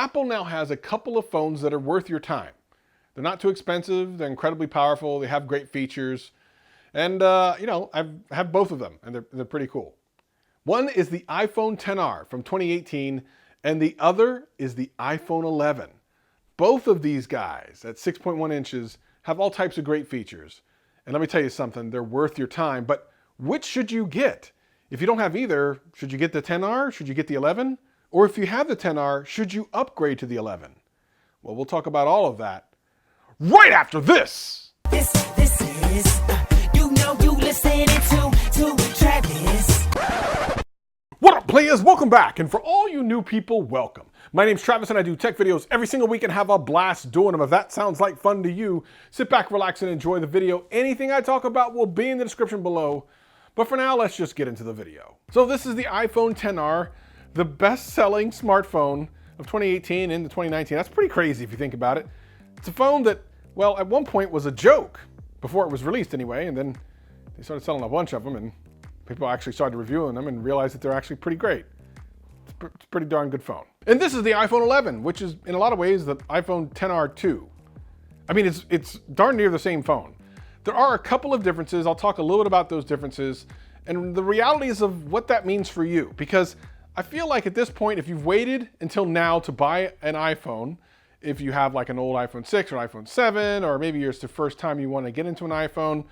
Apple now has a couple of phones that are worth your time. They're not too expensive, they're incredibly powerful, they have great features, and I have both of them, and they're pretty cool. One is the iPhone XR from 2018, and the other is the iPhone 11. Both of these guys at 6.1 inches have all types of great features. And let me tell you something, they're worth your time, but which should you get? If you don't have either, should you get the XR? Should you get the 11? Or if you have the XR, should you upgrade to the 11? Well, we'll talk about all of that right after this. This is, you listening to Travis. What up, players? Welcome back. And for all you new people, welcome. My name's Travis and I do tech videos every single week and have a blast doing them. If that sounds like fun to you, sit back, relax, and enjoy the video. Anything I talk about will be in the description below. But for now, let's just get into the video. So this is the iPhone XR, the best-selling smartphone of 2018 into 2019. That's pretty crazy if you think about it. It's a phone that, well, at one point was a joke, before it was released anyway, and then they started selling a bunch of them, and people actually started reviewing them and realized that they're actually pretty great. It's a pretty darn good phone. And this is the iPhone 11, which is in a lot of ways the iPhone XR 2. I mean, it's darn near the same phone. There are a couple of differences. I'll talk a little bit about those differences and the realities of what that means for you. Because I feel like at this point, if you've waited until now to buy an iPhone, if you have like an old iPhone 6 or an iPhone 7, or maybe it's the first time you want to get into an iPhone,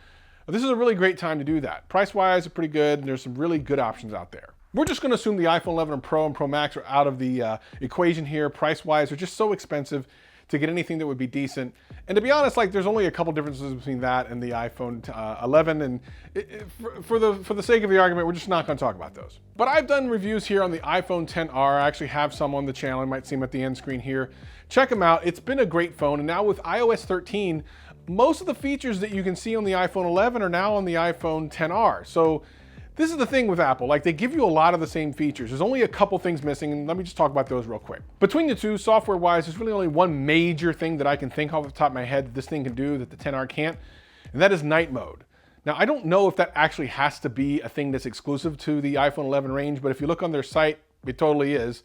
this is a really great time to do that. Price-wise, it's pretty good, and there's some really good options out there. We're just going to assume the iPhone 11 Pro and Pro Max are out of the equation here. Price-wise, they're just so expensive to get anything that would be decent. And to be honest, like there's only a couple differences between that and the iPhone 11. And for the sake of the argument, we're just not going to talk about those. But I've done reviews here on the iPhone XR. I actually have some on the channel. You might see them at the end screen here. Check them out. It's been a great phone. And now with iOS 13, most of the features that you can see on the iPhone 11 are now on the iPhone XR. So this is the thing with Apple, like they give you a lot of the same features. There's only a couple things missing, and let me just talk about those real quick. Between the two, software-wise, there's really only one major thing that I can think off the top of my head that this thing can do that the XR can't, and that is night mode. Now, I don't know if that actually has to be a thing that's exclusive to the iPhone 11 range, but if you look on their site, it totally is.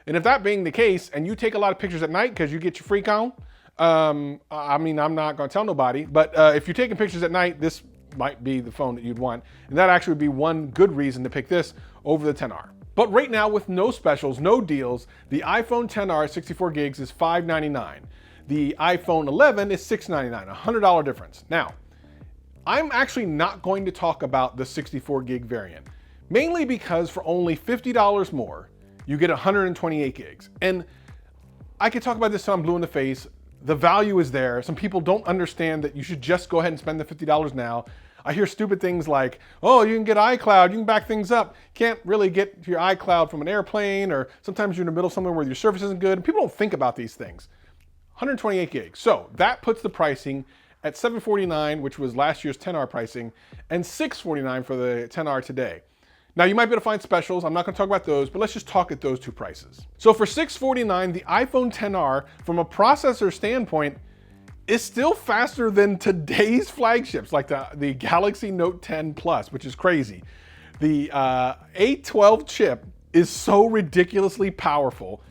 And if that being the case, and you take a lot of pictures at night because you get your freak on, I mean, I'm not gonna tell nobody, but if you're taking pictures at night, this might be the phone that you'd want. And that actually would be one good reason to pick this over the XR. But right now with no specials, no deals, the iPhone XR 64 gigs is $599. The iPhone 11 is $699, $100 difference. Now, I'm actually not going to talk about the 64 gig variant, mainly because for only $50 more, you get 128 gigs. And I could talk about this till I'm blue in the face. The value is there. Some people don't understand that you should just go ahead and spend the $50 now. I hear stupid things like, oh, you can get iCloud, you can back things up. Can't really get your iCloud from an airplane, or sometimes you're in the middle of somewhere where your service isn't good. And people don't think about these things. 128 gigs. So that puts the pricing at $749, which was last year's XR pricing, and $649 for the XR today. Now you might be able to find specials. I'm not gonna talk about those, but let's just talk at those two prices. So for $649, the iPhone XR, from a processor standpoint, is still faster than today's flagships, like the Galaxy Note 10 Plus, which is crazy. The A12 chip is so ridiculously powerful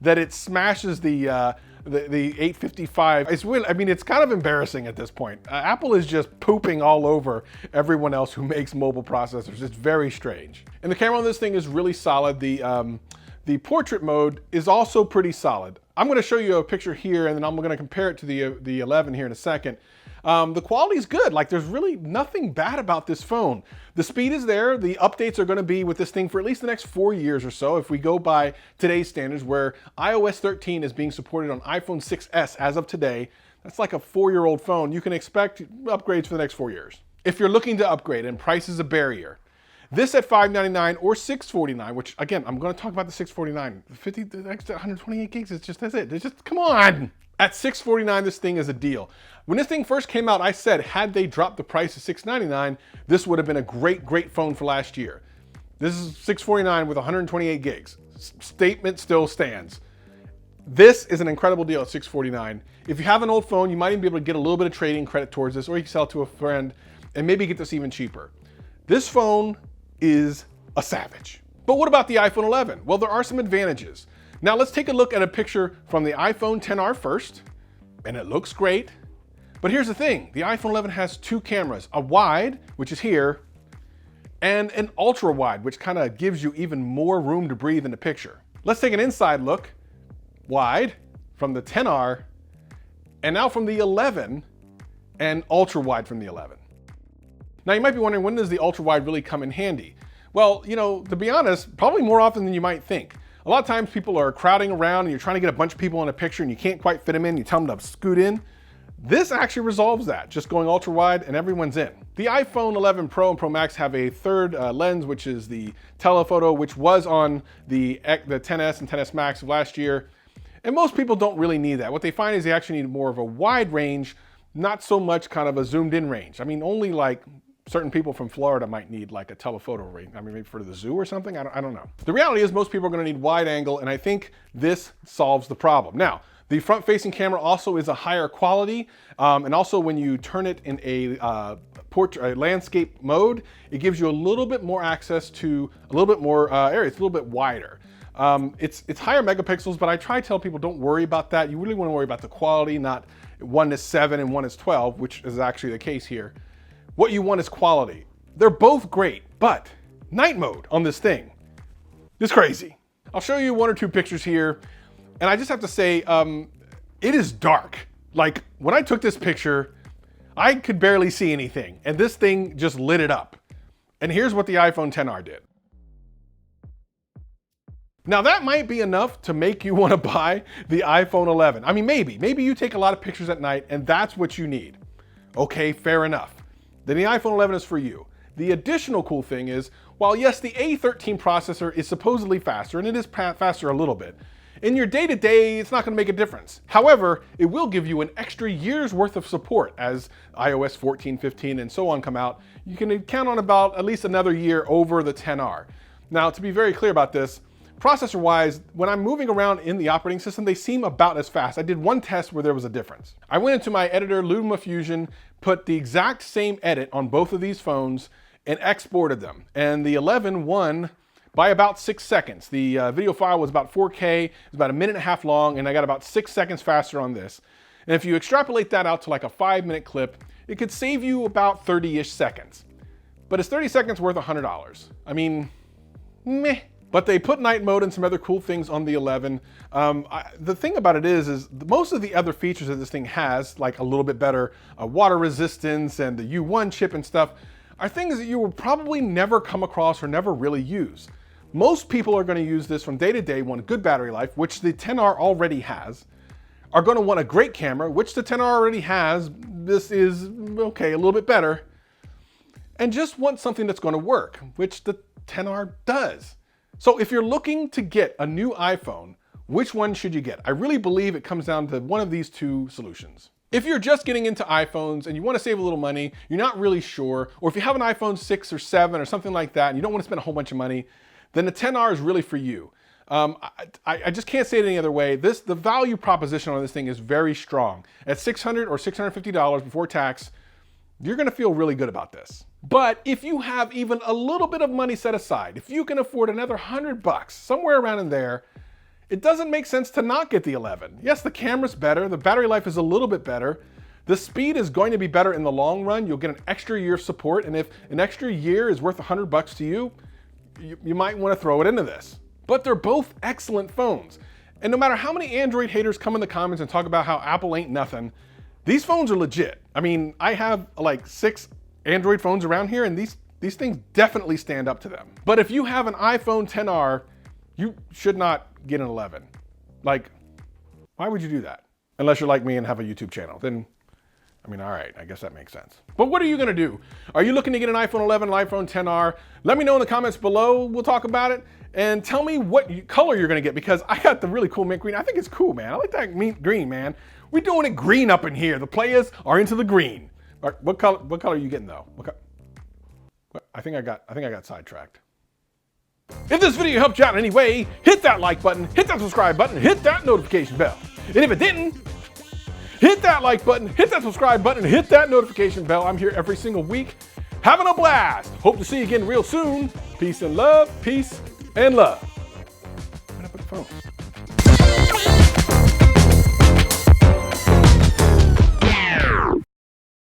that it smashes the 855. It's really, I mean, it's kind of embarrassing at this point. Apple is just pooping all over everyone else who makes mobile processors. It's very strange. And the camera on this thing is really solid. The portrait mode is also pretty solid. I'm gonna show you a picture here and then I'm gonna compare it to the 11 here in a second. The quality is good. Like there's really nothing bad about this phone. The speed is there. The updates are gonna be with this thing for at least the next 4 years or so. If we go by today's standards, where iOS 13 is being supported on iPhone 6s as of today, that's like a 4-year-old phone. You can expect upgrades for the next 4 years. If you're looking to upgrade and price is a barrier, this at $599 or $649, which again, I'm gonna talk about the $649. The extra 128 gigs is just, that's it. It's just, come on. At $649, this thing is a deal. When this thing first came out, I said, had they dropped the price to $699, this would have been a great, great phone for last year. This is $649 with 128 gigs. Statement still stands. This is an incredible deal at $649. If you have an old phone, you might even be able to get a little bit of trading credit towards this, or you can sell it to a friend and maybe get this even cheaper. This phone is a savage. But what about the iPhone 11? Well, there are some advantages. Now let's take a look at a picture from the iPhone XR first, and it looks great. But here's the thing, the iPhone 11 has two cameras, a wide, which is here, and an ultra wide, which kind of gives you even more room to breathe in the picture. Let's take an inside look, wide, from the XR, and now from the 11, and ultra wide from the 11. Now you might be wondering, when does the ultra wide really come in handy? Well, you know, to be honest, probably more often than you might think. A lot of times people are crowding around and you're trying to get a bunch of people in a picture and you can't quite fit them in, you tell them to scoot in. This actually resolves that, just going ultra wide and everyone's in. The iPhone 11 Pro and Pro Max have a third lens, which is the Telephoto, which was on the XS and XS Max of last year. And most people don't really need that. What they find is they actually need more of a wide range, not so much kind of a zoomed in range. I mean, only like certain people from Florida might need like a telephoto range. I mean, maybe for the zoo or something, I don't know. The reality is most people are gonna need wide angle, and I think this solves the problem. Now, the front-facing camera also is a higher quality, and also when you turn it in a landscape mode, it gives you a little bit more access to a little bit more area. It's a little bit wider. It's higher megapixels, but I try to tell people don't worry about that. You really want to worry about the quality, not 1:7 and 1:12, which is actually the case here. What you want is quality. They're both great, but night mode on this thing is crazy. I'll show you one or two pictures here. And I just have to say, it is dark. Like when I took this picture, I could barely see anything. And this thing just lit it up. And here's what the iPhone XR did. Now that might be enough to make you want to buy the iPhone 11. I mean, maybe you take a lot of pictures at night and that's what you need. Okay, fair enough. Then the iPhone 11 is for you. The additional cool thing is, while yes, the A13 processor is supposedly faster, and it is faster a little bit, in your day-to-day, it's not gonna make a difference. However, it will give you an extra year's worth of support as iOS 14, 15, and so on come out. You can count on about at least another year over the XR. Now, to be very clear about this, processor-wise, when I'm moving around in the operating system, they seem about as fast. I did one test where there was a difference. I went into my editor, LumaFusion, put the exact same edit on both of these phones, and exported them. And the 11 won by about 6 seconds. The video file was about 4K, it was about 1.5 minutes long, and I got about 6 seconds faster on this. And if you extrapolate that out to like a 5-minute clip, it could save you about 30-ish seconds. But it's 30 seconds worth $100. I mean, meh. But they put night mode and some other cool things on the 11. The thing about it is most of the other features that this thing has, like a little bit better water resistance and the U1 chip and stuff, are things that you will probably never come across or never really use. Most people are going to use this from day to day, want a good battery life, which the XR already has, are going to want a great camera, which the XR already has. This is, okay, a little bit better. And just want something that's going to work, which the XR does. So if you're looking to get a new iPhone, which one should you get? I really believe it comes down to one of these two solutions. If you're just getting into iPhones and you want to save a little money, you're not really sure, or if you have an iPhone 6 or 7 or something like that and you don't want to spend a whole bunch of money, then the XR is really for you. I just can't say it any other way. The value proposition on this thing is very strong. At $600 or $650 before tax, you're gonna feel really good about this. But if you have even a little bit of money set aside, if you can afford another $100, somewhere around in there, it doesn't make sense to not get the 11. Yes, the camera's better, the battery life is a little bit better, the speed is going to be better in the long run, you'll get an extra year of support, and if an extra year is worth $100 to you, you might want to throw it into this. But they're both excellent phones. And no matter how many Android haters come in the comments and talk about how Apple ain't nothing, these phones are legit. I mean, I have like 6 Android phones around here and these things definitely stand up to them. But if you have an iPhone XR, you should not get an 11. Like, why would you do that? Unless you're like me and have a YouTube channel, then I mean, all right, I guess that makes sense. But what are you gonna do? Are you looking to get an iPhone 11, an iPhone XR? Let me know in the comments below, we'll talk about it. And tell me what color you're gonna get, because I got the really cool mint green. I think it's cool, man. I like that mint green, man. We're doing it green up in here. The players are into the green. All right, what color are you getting though? I think I got sidetracked. If this video helped you out in any way, hit that like button, hit that subscribe button, hit that notification bell. And if it didn't, hit that like button, hit that subscribe button, hit that notification bell. I'm here every single week, having a blast. Hope to see you again real soon. Peace and love, peace and love. Where'd I put the phone?